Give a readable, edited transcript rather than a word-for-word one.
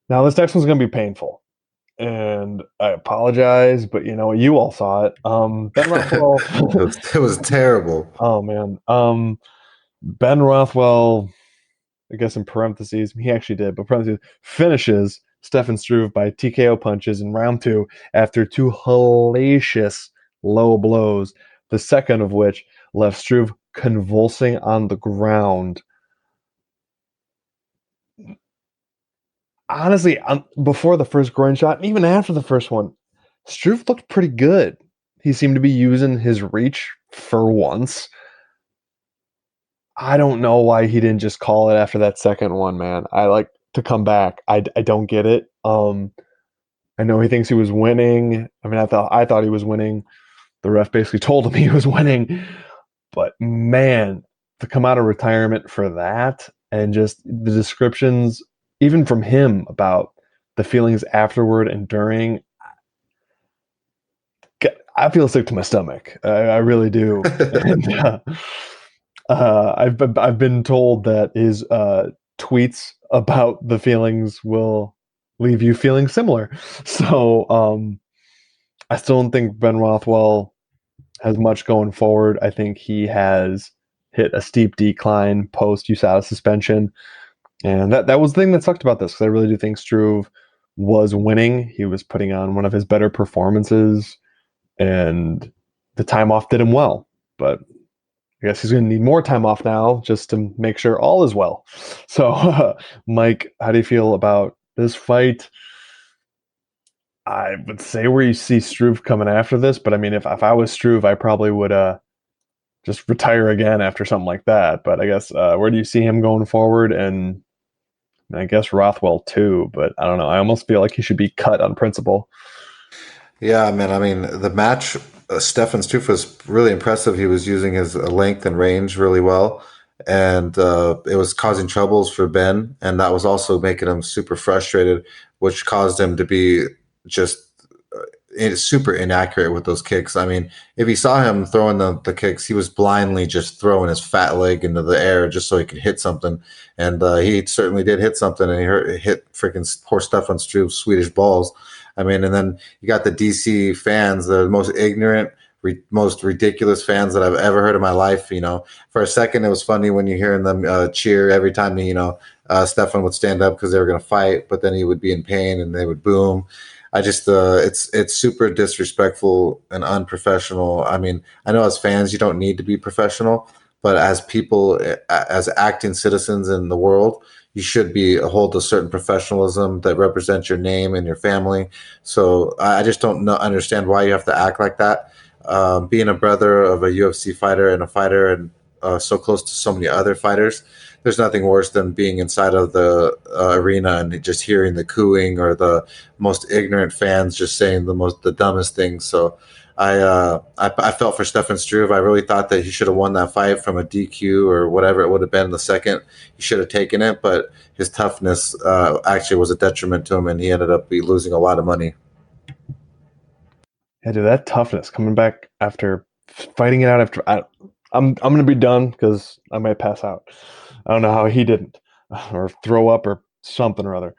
Now this next one's gonna be painful, and I apologize, but you all saw it. Ben Rothwell. It was terrible. Oh man. Ben Rothwell. I guess in parentheses, he actually did, but parentheses finishes Stefan Struve by TKO punches in round two after two hellacious low blows. The second of which left Struve convulsing on the ground. Honestly, before the first groin shot, and even after the first one, Struve looked pretty good. He seemed to be using his reach for once. I don't know why he didn't just call it after that second one, man. I like to come back. I don't get it. I know he thinks he was winning. I mean, I thought he was winning. The ref basically told him he was winning. But man, to come out of retirement for that and just the descriptions, even from him about the feelings afterward and during, I feel sick to my stomach. I really do. And I've been told that his tweets about the feelings will leave you feeling similar. So I still don't think Ben Rothwell has much going forward. I think he has hit a steep decline post USADA suspension, and that was the thing that sucked about this, because I really do think Struve was winning. He was putting on one of his better performances, and the time off did him well. But I guess he's going to need more time off now just to make sure all is well. So, Mike, how do you feel about this fight? I would say where you see Struve coming after this, but I mean, if I was Struve, I probably would just retire again after something like that. But I guess where do you see him going forward? And I guess Rothwell too, but I don't know. I almost feel like he should be cut on principle. Yeah, man. I mean, the match, Stefan Struve was really impressive. He was using his length and range really well, and it was causing troubles for Ben, and that was also making him super frustrated, which caused him to be just super inaccurate with those kicks. I mean, if you saw him throwing the kicks, he was blindly just throwing his fat leg into the air just so he could hit something, and he certainly did hit something, and hit freaking poor Stefan Struve's Swedish balls. I mean, and then you got the DC fans, the most ignorant, most ridiculous fans that I've ever heard in my life. For a second, it was funny when you're hearing them cheer every time Stefan would stand up because they were going to fight, but then he would be in pain and they would boom. I just it's super disrespectful and unprofessional. I mean, I know as fans you don't need to be professional, but as people, as acting citizens in the world, you should be hold a certain professionalism that represents your name and your family. So I just don't understand why you have to act like that. Being a brother of a UFC fighter and a fighter, and so close to so many other fighters, there's nothing worse than being inside of the arena and just hearing the cooing or the most ignorant fans just saying the dumbest things. So I felt for Stefan Struve. I really thought that he should have won that fight from a DQ or whatever it would have been in the second. He should have taken it, but his toughness actually was a detriment to him, and he ended up losing a lot of money. Yeah, dude, that toughness coming back after fighting it out after. I'm gonna be done because I might pass out. I don't know how he didn't, or throw up or something or other.